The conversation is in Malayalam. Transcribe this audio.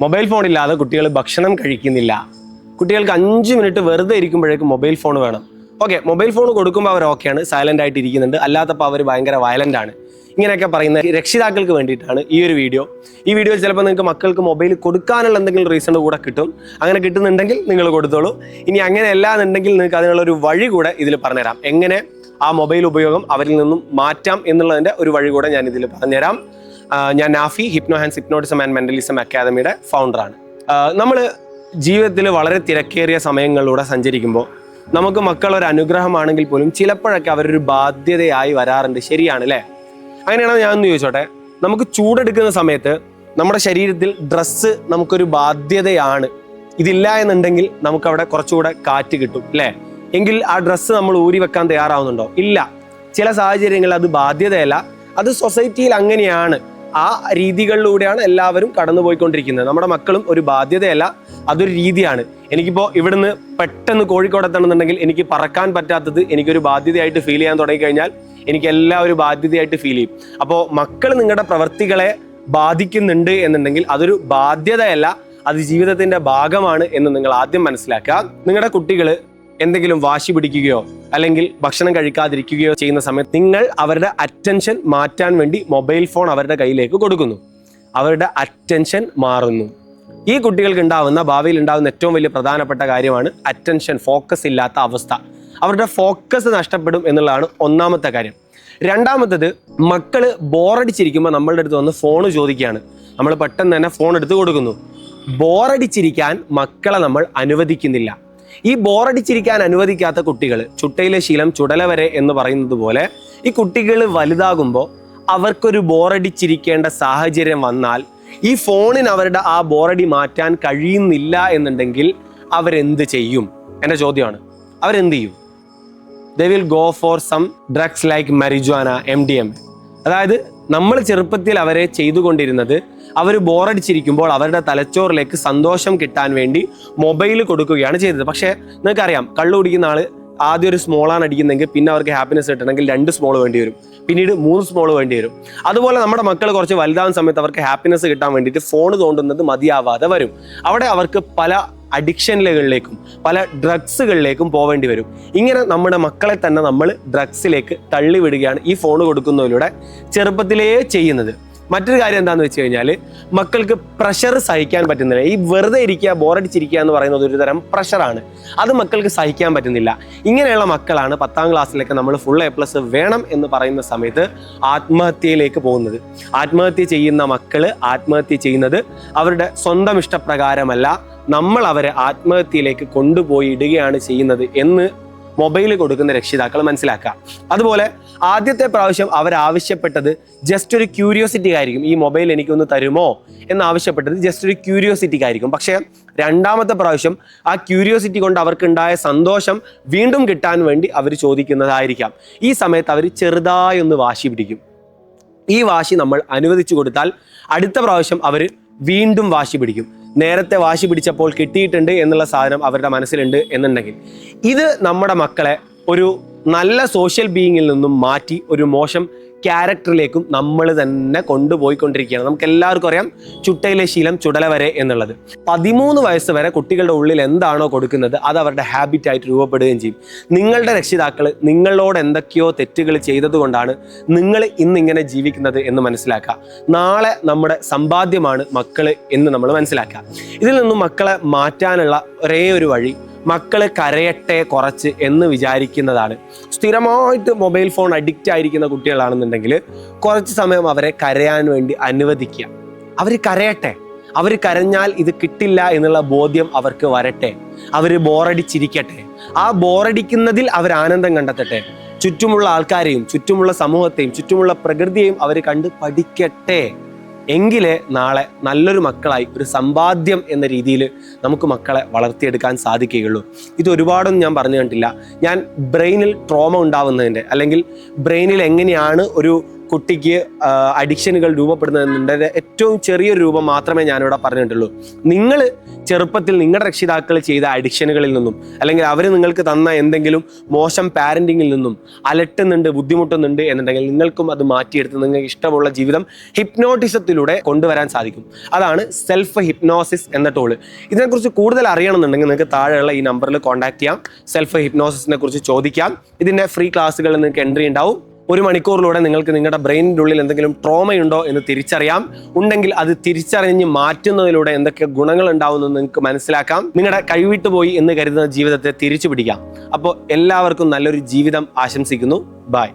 മൊബൈൽ ഫോൺ ഇല്ലാതെ കുട്ടികൾ ഭക്ഷണം കഴിക്കുന്നില്ല. കുട്ടികൾക്ക് 5 മിനിറ്റ് വെറുതെ ഇരിക്കുമ്പോഴേക്കും മൊബൈൽ ഫോൺ വേണം. ഓക്കെ, മൊബൈൽ ഫോൺ കൊടുക്കുമ്പോൾ അവർ ഓക്കെയാണ്, സൈലന്റ് ആയിട്ട് ഇരിക്കുന്നുണ്ട്. അല്ലാത്തപ്പോൾ അവർ ഭയങ്കര വയലന്റ് ആണ്. ഇങ്ങനെയൊക്കെ പറയുന്ന രക്ഷിതാക്കൾക്ക് വേണ്ടിയിട്ടാണ് ഈ ഒരു വീഡിയോ. ഈ വീഡിയോയിൽ ചിലപ്പോൾ നിങ്ങൾക്ക് മക്കൾക്ക് മൊബൈൽ കൊടുക്കാനുള്ള എന്തെങ്കിലും റീസൺ കൂടെ കിട്ടും. അങ്ങനെ കിട്ടുന്നുണ്ടെങ്കിൽ നിങ്ങൾ കൊടുത്തോളൂ. ഇനി അങ്ങനെ അല്ലാന്നുണ്ടെങ്കിൽ നിങ്ങൾക്ക് അതിനുള്ള ഒരു വഴി കൂടെ ഇതിൽ പറഞ്ഞുതരാം. എങ്ങനെ ആ മൊബൈൽ ഉപയോഗം അവരിൽ നിന്നും മാറ്റാം എന്നുള്ളതിൻ്റെ ഒരു വഴി കൂടെ ഞാൻ ഇതിൽ പറഞ്ഞുതരാം. ഞാൻ Nafi, hypno hands hypnotism and mentalism അക്കാദമിയുടെ ഫൗണ്ടറാണ്. നമ്മൾ ജീവിതത്തിൽ വളരെ തിരക്കേറിയ സമയങ്ങളിലൂടെ സഞ്ചരിക്കുമ്പോൾ നമുക്ക് മക്കൾ ഒരു അനുഗ്രഹമാണെങ്കിൽ പോലും ചിലപ്പോഴൊക്കെ അവരൊരു ബാധ്യതയായി വരാറുണ്ട്. ശരിയാണ് അല്ലേ? അങ്ങനെയാണോ ഞാനൊന്ന് ചോദിച്ചോട്ടെ. നമുക്ക് ചൂടെടുക്കുന്ന സമയത്ത് നമ്മുടെ ശരീരത്തിൽ ഡ്രസ്സ് നമുക്കൊരു ബാധ്യതയാണ്. ഇതില്ല എന്നുണ്ടെങ്കിൽ നമുക്കവിടെ കുറച്ചുകൂടെ കാറ്റ് കിട്ടും അല്ലേ? എങ്കിൽ ആ ഡ്രസ്സ് നമ്മൾ ഊരി വെക്കാൻ തയ്യാറാവുന്നുണ്ടോ? ഇല്ല. ചില സാഹചര്യങ്ങളിൽ അത് ബാധ്യതയല്ല, അത് സൊസൈറ്റിയിൽ അങ്ങനെയാണ്. ആ രീതികളിലൂടെയാണ് എല്ലാവരും കടന്നുപോയിക്കൊണ്ടിരിക്കുന്നത്. നമ്മുടെ മക്കളും ഒരു ബാധ്യതയല്ല, അതൊരു രീതിയാണ്. എനിക്കിപ്പോൾ ഇവിടുന്ന് പെട്ടെന്ന് കോഴിക്കോട് എത്തണമെന്നുണ്ടെങ്കിൽ എനിക്ക് പറക്കാൻ പറ്റാത്തത് എനിക്കൊരു ബാധ്യതയായിട്ട് ഫീൽ ചെയ്യാൻ തുടങ്ങിക്കഴിഞ്ഞാൽ എനിക്ക് എല്ലാം ഒരു ബാധ്യതയായിട്ട് ഫീൽ ചെയ്യും. അപ്പോൾ മക്കൾ നിങ്ങളുടെ പ്രവൃത്തികളെ ബാധിക്കുന്നുണ്ട് എന്നുണ്ടെങ്കിൽ അതൊരു ബാധ്യതയല്ല, അത് ജീവിതത്തിന്റെ ഭാഗമാണ് എന്ന് നിങ്ങൾ ആദ്യം മനസ്സിലാക്കുക. നിങ്ങളുടെ കുട്ടികൾ എന്തെങ്കിലും വാശി പിടിക്കുകയോ അല്ലെങ്കിൽ ഭക്ഷണം കഴിക്കാതിരിക്കുകയോ ചെയ്യുന്ന സമയത്ത് നിങ്ങൾ അവരുടെ അറ്റൻഷൻ മാറ്റാൻ വേണ്ടി മൊബൈൽ ഫോൺ അവരുടെ കയ്യിലേക്ക് കൊടുക്കുന്നു. അവരുടെ അറ്റൻഷൻ മാറുന്നു. ഈ കുട്ടികൾക്ക് ഉണ്ടാവുന്ന, ഭാവിയിൽ ഉണ്ടാവുന്ന ഏറ്റവും വലിയ പ്രധാനപ്പെട്ട കാര്യമാണ് അറ്റൻഷൻ, ഫോക്കസ് ഇല്ലാത്ത അവസ്ഥ. അവരുടെ ഫോക്കസ് നഷ്ടപ്പെടും എന്നുള്ളതാണ് ഒന്നാമത്തെ കാര്യം. രണ്ടാമത്തത്, മക്കള് ബോറടിച്ചിരിക്കുമ്പോൾ നമ്മളുടെ അടുത്ത് വന്ന് ഫോൺ ചോദിക്കുകയാണ്. നമ്മൾ പെട്ടെന്ന് തന്നെ ഫോൺ എടുത്ത് കൊടുക്കുന്നു. ബോറടിച്ചിരിക്കാൻ മക്കളെ നമ്മൾ അനുവദിക്കുന്നില്ല. ഈ ബോറടിച്ചിരിക്കാൻ അനുവദിക്കാത്ത കുട്ടികൾ, ചുട്ടയിലെ ശീലം ചുടല വരെ എന്ന് പറയുന്നത് പോലെ, ഈ കുട്ടികൾ വലുതാകുമ്പോൾ അവർക്കൊരു ബോറടിച്ചിരിക്കേണ്ട സാഹചര്യം വന്നാൽ ഈ ഫോണിന് അവരുടെ ആ ബോറടി മാറ്റാൻ കഴിയുന്നില്ല എന്നുണ്ടെങ്കിൽ അവരെന്ത് ചെയ്യും? എൻ്റെ ചോദ്യമാണ്. അവരെന്ത് ചെയ്യും? they will go for some drugs like marijuana, MDMA. അതായത് നമ്മൾ ചെറുപ്പത്തിൽ അവരെ ചെയ്തുകൊണ്ടിരുന്നത്, അവർ ബോറടിച്ചിരിക്കുമ്പോൾ അവരുടെ തലച്ചോറിലേക്ക് സന്തോഷം കിട്ടാൻ വേണ്ടി മൊബൈൽ കൊടുക്കുകയാണ് ചെയ്തത്. പക്ഷേ നിങ്ങൾക്കറിയാം, കള്ളു കുടിക്കുന്ന ആൾ ആദ്യം ഒരു സ്മോളാണ് അടിക്കുന്നെങ്കിൽ പിന്നെ അവർക്ക് ഹാപ്പിനെസ് കിട്ടണമെങ്കിൽ 2 സ്മോൾ വേണ്ടി വരും, പിന്നീട് 3 സ്മോൾ വേണ്ടി വരും. അതുപോലെ നമ്മുടെ മക്കൾ കുറച്ച് വലുതാവുന്ന സമയത്ത് അവർക്ക് ഹാപ്പിനെസ് കിട്ടാൻ വേണ്ടിയിട്ട് ഫോൺ തോണ്ടുന്നത് മതിയാവാതെ വരും. അവിടെ അവർക്ക് പല അഡിക്ഷനുകളിലേക്കും പല ഡ്രഗ്സുകളിലേക്കും പോവേണ്ടി വരും. ഇങ്ങനെ നമ്മുടെ മക്കളെ തന്നെ നമ്മൾ ഡ്രഗ്സിലേക്ക് തള്ളിവിടുകയാണ് ഈ ഫോൺ കൊടുക്കുന്നതിലൂടെ ചെറുപ്പത്തിലേ ചെയ്യുന്നത്. മറ്റൊരു കാര്യം എന്താണെന്ന് വെച്ച് കഴിഞ്ഞാൽ, മക്കൾക്ക് പ്രഷർ സഹിക്കാൻ പറ്റുന്നില്ല. ഈ വെറുതെ ഇരിക്കുക, ബോറടിച്ചിരിക്കുക എന്ന് പറയുന്നത് ഒരു തരം പ്രഷറാണ്. അത് മക്കൾക്ക് സഹിക്കാൻ പറ്റുന്നില്ല. ഇങ്ങനെയുള്ള മക്കളാണ് 10ാം ക്ലാസ്സിലേക്ക് നമ്മൾ ഫുൾ A+ വേണം എന്ന് പറയുന്ന സമയത്ത് ആത്മഹത്യയിലേക്ക് പോകുന്നത്. ആത്മഹത്യ ചെയ്യുന്ന മക്കള് ആത്മഹത്യ ചെയ്യുന്നത് അവരുടെ സ്വന്തം ഇഷ്ടപ്രകാരമല്ല, നമ്മൾ അവരെ ആത്മഹത്യയിലേക്ക് കൊണ്ടുപോയി ഇടുകയാണ് ചെയ്യുന്നത് എന്ന് മൊബൈൽ കൊടുക്കുന്ന രക്ഷിതാക്കൾ മനസ്സിലാക്കുക. അതുപോലെ ആദ്യത്തെ പ്രാവശ്യം അവരാവശ്യപ്പെട്ടത് ജസ്റ്റ് ഒരു ക്യൂരിയോസിറ്റിക്കായിരിക്കും. ഈ മൊബൈൽ എനിക്കൊന്ന് തരുമോ എന്നാവശ്യപ്പെട്ടത് ജസ്റ്റ് ഒരു ക്യൂരിയോസിറ്റിക്കായിരിക്കും. പക്ഷേ രണ്ടാമത്തെ പ്രാവശ്യം ആ ക്യൂരിയോസിറ്റി കൊണ്ട് അവർക്കുണ്ടായ സന്തോഷം വീണ്ടും കിട്ടാൻ വേണ്ടി അവർ ചോദിക്കുന്നതായിരിക്കാം. ഈ സമയത്ത് അവർ ചെറുതായി ഒന്ന് വാശി പിടിക്കും. ഈ വാശി നമ്മൾ അനുവദിച്ചു കൊടുത്താൽ അടുത്ത പ്രാവശ്യം അവർ വീണ്ടും വാശി പിടിക്കും. നേരത്തെ വാശി പിടിച്ചപ്പോൾ കിട്ടിയിട്ടുണ്ട് എന്നുള്ള സാധനം അവരുടെ മനസ്സിലുണ്ട് എന്നുണ്ടെങ്കിൽ, ഇത് നമ്മുടെ മക്കളെ ഒരു നല്ല സോഷ്യൽ ബീയിങ്ങിൽ നിന്നും മാറ്റി ഒരു മോശം ക്യാരക്ടറിലേക്കും നമ്മൾ തന്നെ കൊണ്ടുപോയിക്കൊണ്ടിരിക്കുകയാണ്. നമുക്ക് എല്ലാവർക്കും അറിയാം, ചുട്ടയിലെ ശീലം ചുടല വരെ എന്നുള്ളത്. 13 വയസ്സ് വരെ കുട്ടികളുടെ ഉള്ളിൽ എന്താണോ കൊടുക്കുന്നത് അത് അവരുടെ ഹാബിറ്റായിട്ട് രൂപപ്പെടുകയും ചെയ്യും. നിങ്ങളുടെ രക്ഷിതാക്കൾ നിങ്ങളോട് എന്തൊക്കെയോ തെറ്റുകൾ ചെയ്തത് കൊണ്ടാണ് നിങ്ങൾ ഇന്നിങ്ങനെ ജീവിക്കുന്നത് എന്ന് മനസ്സിലാക്കുക. നാളെ നമ്മുടെ സമ്പാദ്യമാണ് മക്കൾ എന്ന് നമ്മൾ മനസ്സിലാക്കുക. ഇതിൽ നിന്നും മക്കളെ മാറ്റാനുള്ള ഒരേ ഒരു വഴി, മക്കള് കരയട്ടെ കുറച്ച് എന്ന് വിചാരിക്കുന്നതാണ്. സ്ഥിരമായിട്ട് മൊബൈൽ ഫോൺ അഡിക്റ്റ് ആയിരിക്കുന്ന കുട്ടികളാണെന്നുണ്ടെങ്കിൽ കുറച്ച് സമയം അവരെ കരയാൻ വേണ്ടി അനുവദിക്കുക. അവർ കരയട്ടെ. അവർ കരഞ്ഞാൽ ഇത് കിട്ടില്ല എന്നുള്ള ബോധ്യം അവർക്ക് വരട്ടെ. അവർ ബോറടിച്ചിരിക്കട്ടെ. ആ ബോറടിക്കുന്നതിൽ അവർ ആനന്ദം കണ്ടെത്തട്ടെ. ചുറ്റുമുള്ള ആൾക്കാരെയും ചുറ്റുമുള്ള സമൂഹത്തെയും ചുറ്റുമുള്ള പ്രകൃതിയെയും അവർ കണ്ട് പഠിക്കട്ടെ. എങ്കിലേ നാളെ നല്ലൊരു മക്കളായി ഒരു സമ്പാദ്യം എന്ന രീതിയിൽ നമുക്ക് മക്കളെ വളർത്തിയെടുക്കാൻ സാധിക്കുകയുള്ളൂ. ഇത് ഒരുപാടൊന്നും ഞാൻ പറഞ്ഞു കണ്ടില്ല. ഞാൻ ബ്രെയിനിൽ ട്രോമ ഉണ്ടാവുന്നതിൻ്റെ അല്ലെങ്കിൽ ബ്രെയിനിൽ എങ്ങനെയാണ് ഒരു കുട്ടിക്ക് അഡിക്ഷനുകൾ രൂപപ്പെടുന്നതിൻ്റെ ഏറ്റവും ചെറിയൊരു രൂപം മാത്രമേ ഞാനിവിടെ പറഞ്ഞിട്ടുള്ളൂ. നിങ്ങൾ ചെറുപ്പത്തിൽ നിങ്ങളുടെ രക്ഷിതാക്കൾ ചെയ്ത അഡിക്ഷനുകളിൽ നിന്നും അല്ലെങ്കിൽ അവർ നിങ്ങൾക്ക് തന്ന എന്തെങ്കിലും മോശം പാരൻറ്റിങ്ങിൽ നിന്നും അലട്ടുന്നുണ്ട്, ബുദ്ധിമുട്ടുന്നുണ്ട് എന്നുണ്ടെങ്കിൽ നിങ്ങൾക്കും അത് മാറ്റിയെടുത്ത് നിങ്ങൾക്ക് ഇഷ്ടമുള്ള ജീവിതം ഹിപ്നോട്ടിസത്തിലൂടെ കൊണ്ടുവരാൻ സാധിക്കും. അതാണ് സെൽഫ് ഹിപ്നോസിസ് എന്ന ടൂള്. ഇതിനെക്കുറിച്ച് കൂടുതൽ അറിയണമെന്നുണ്ടെങ്കിൽ നിങ്ങൾക്ക് താഴെയുള്ള ഈ നമ്പറിൽ കോൺടാക്ട് ചെയ്യാം. സെൽഫ് ഹിപ്നോസിസിനെ കുറിച്ച് ചോദിക്കാം. ഇതിൻ്റെ ഫ്രീ ക്ലാസ്സുകൾ നിങ്ങൾക്ക് എൻട്രി ഉണ്ടാവും. 1 മണിക്കൂറിലൂടെ നിങ്ങൾക്ക് നിങ്ങളുടെ ബ്രെയിനിൻ്റെ ഉള്ളിൽ എന്തെങ്കിലും ട്രോമയുണ്ടോ എന്ന് തിരിച്ചറിയാം. ഉണ്ടെങ്കിൽ അത് തിരിച്ചറിഞ്ഞ് മാറ്റുന്നതിലൂടെ എന്തൊക്കെ ഗുണങ്ങൾ ഉണ്ടാവുമെന്ന് നിങ്ങൾക്ക് മനസ്സിലാക്കാം. നിങ്ങളുടെ കൈവിട്ടു പോയി എന്ന് കരുതുന്ന ജീവിതത്തെ തിരിച്ചു പിടിക്കാം. അപ്പോൾ എല്ലാവർക്കും നല്ലൊരു ജീവിതം ആശംസിക്കുന്നു. ബൈ.